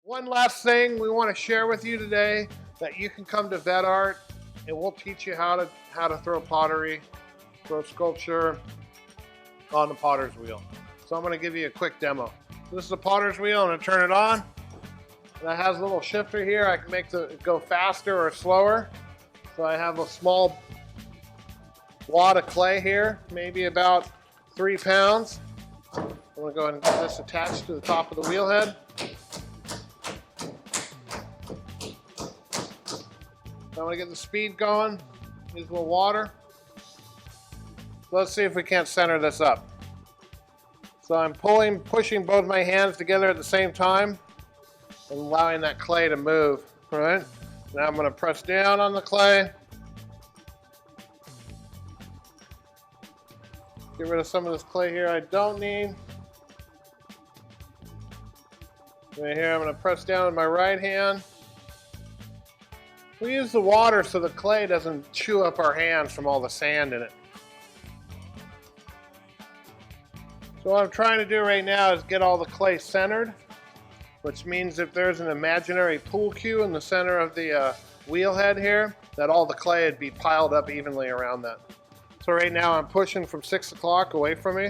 One last thing we want to share with you today, that you can come to VETART and we'll teach you how to throw pottery, throw sculpture on the potter's wheel. So I'm going to give you a quick demo. So this is a potter's wheel. I'm going to turn it on. And it has a little shifter here. I can make it go faster or slower. So I have a small wad of clay here, maybe about 3 pounds. I'm going to go ahead and get this attached to the top of the wheel head. I'm going to get the speed going. Use a little water. Let's see if we can't center this up. So I'm pushing both my hands together at the same time and allowing that clay to move. All right. Now I'm going to press down on the clay. Get rid of some of this clay here I don't need. Right here, I'm going to press down with my right hand. We use the water so the clay doesn't chew up our hands from all the sand in it. So what I'm trying to do right now is get all the clay centered, which means if there's an imaginary pool cue in the center of the wheel head here, that all the clay would be piled up evenly around that. So right now I'm pushing from 6 o'clock away from me.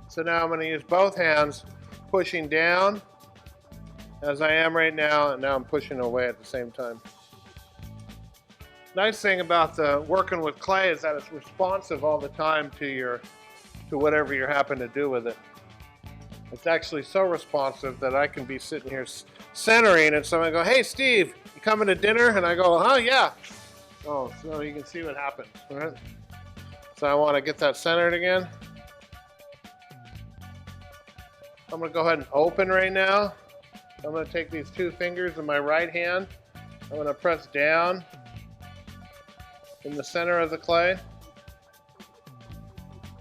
So now I'm going to use both hands pushing down as I am right now, and now I'm pushing away at the same time. Nice thing about working with clay is that it's responsive all the time to whatever you happen to do with it. It's actually so responsive that I can be sitting here centering and someone go, "Hey Steve, you coming to dinner?" And I go, "Huh, yeah." Oh, so you can see what happens, right? So I want to get that centered again. I'm going to go ahead and open right now. I'm going to take these 2 fingers in my right hand. I'm going to press down in the center of the clay.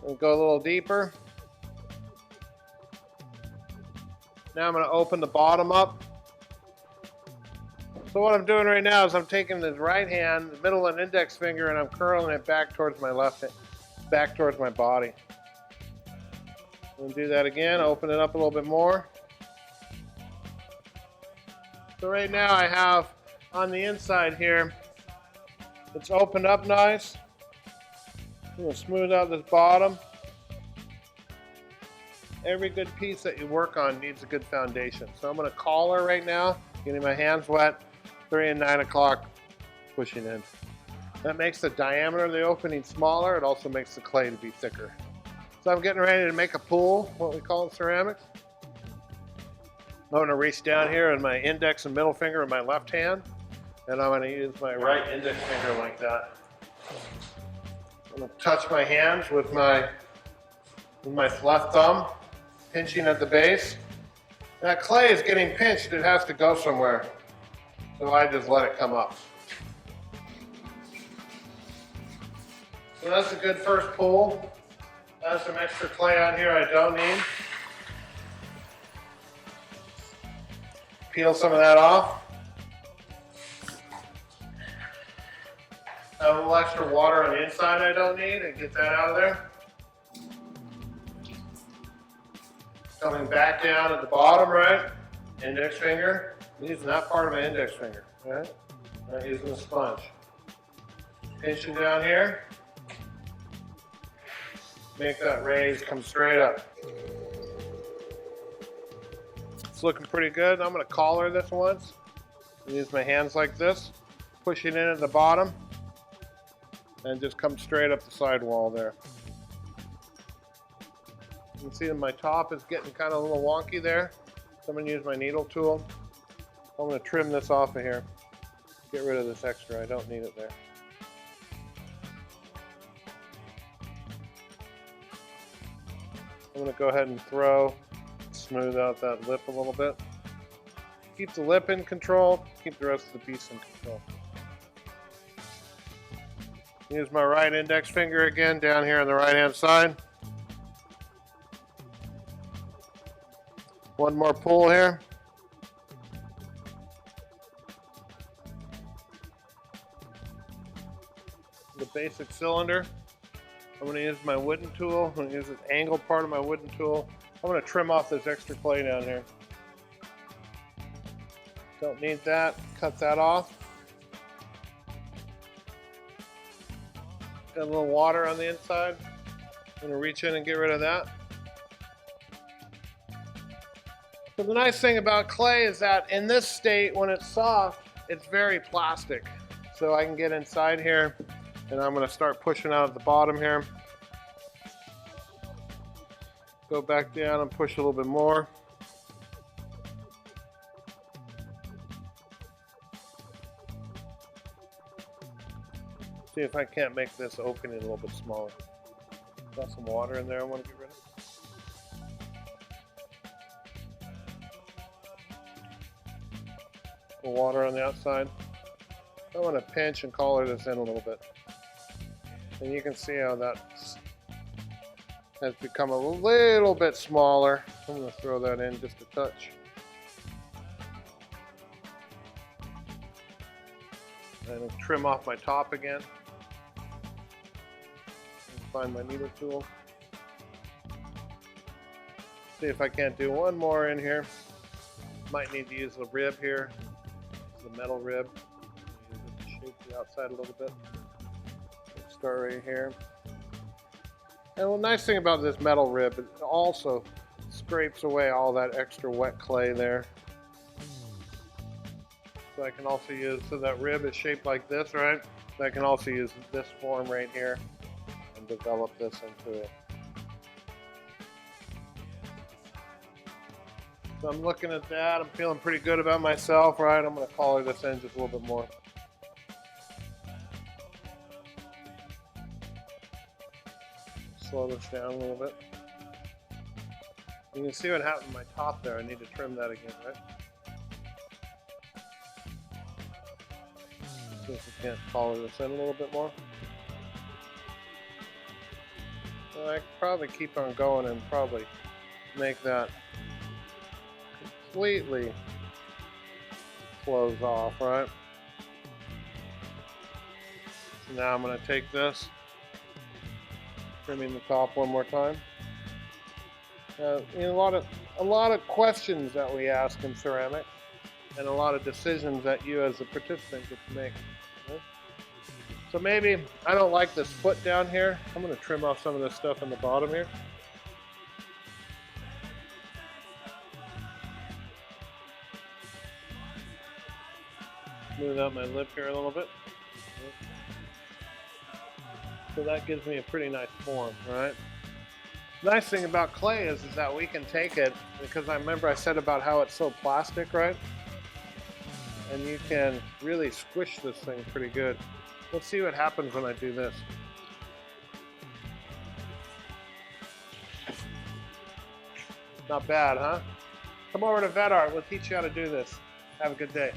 And go a little deeper. Now I'm going to open the bottom up. So what I'm doing right now is I'm taking this right hand, the middle and index finger, and I'm curling it back towards my left hand, back towards my body. I'm going to do that again, open it up a little bit more. So right now I have on the inside here, it's opened up nice. I'm going to smooth out this bottom. Every good piece that you work on needs a good foundation. So I'm going to collar right now, getting my hands wet, 3 and 9 o'clock, pushing in. That makes the diameter of the opening smaller. It also makes the clay to be thicker. So I'm getting ready to make a pool, what we call in ceramics. I'm going to reach down here in my index and middle finger in my left hand, and I'm going to use my right index finger like that. I'm going to touch my hands with my left thumb, pinching at the base. That clay is getting pinched, it has to go somewhere. So I just let it come up. So that's a good first pull. There's some extra clay on here I don't need. Peel some of that off. Have a little extra water on the inside I don't need, and get that out of there. Coming back down at the bottom, right? Index finger. I'm using that part of my index finger, right? Not using the sponge. Pinching down here. Make that raise come straight up. It's looking pretty good. I'm going to collar this once. Use my hands like this, pushing in at the bottom, and just come straight up the sidewall there. You can see that my top is getting kind of a little wonky there. So I'm going to use my needle tool. I'm going to trim this off of here. Get rid of this extra. I don't need it there. I'm going to go ahead and smooth out that lip a little bit. Keep the lip in control, keep the rest of the piece in control. Use my right index finger again down here on the right hand side. One more pull here. The basic cylinder. I'm going to use my wooden tool. I'm going to use this angled part of my wooden tool. I'm going to trim off this extra clay down here. Don't need that. Cut that off. Got a little water on the inside. I'm going to reach in and get rid of that. So the nice thing about clay is that in this state, when it's soft, it's very plastic. So I can get inside here, and I'm going to start pushing out at the bottom here. Go back down and push a little bit more. See if I can't make this opening a little bit smaller. Got some water in there I want to get rid of. The water on the outside. I want to pinch and collar this in a little bit. And you can see how that has become a little bit smaller. I'm going to throw that in just a touch. And trim off my top again. Find my needle tool. See if I can't do one more in here. Might need to use the rib here. The metal rib. Use it to shape the outside a little bit. Start right here. And the nice thing about this metal rib, it also scrapes away all that extra wet clay there. So I can also use, so that rib is shaped like this, right? So I can also use this form right here and develop this into it. So I'm looking at that, I'm feeling pretty good about myself, right? I'm going to collar this in just a little bit more. Slow this down a little bit. You can see what happened to my top there. I need to trim that again, right? See if we can't collar this in a little bit more. I could probably keep on going and probably make that completely close off, right? So now I'm going to take this, trimming the top one more time. You know, a lot of questions that we ask in ceramics, and a lot of decisions that you as a participant get to make. Okay? So maybe I don't like this foot down here. I'm going to trim off some of this stuff in the bottom here. Smooth out my lip here a little bit. So that gives me a pretty nice form, right? Nice thing about clay is that we can take it, because I remember I said about how it's so plastic, right? And you can really squish this thing pretty good. Let's see what happens when I do this. Not bad, huh? Come over to VETART, we'll teach you how to do this. Have a good day.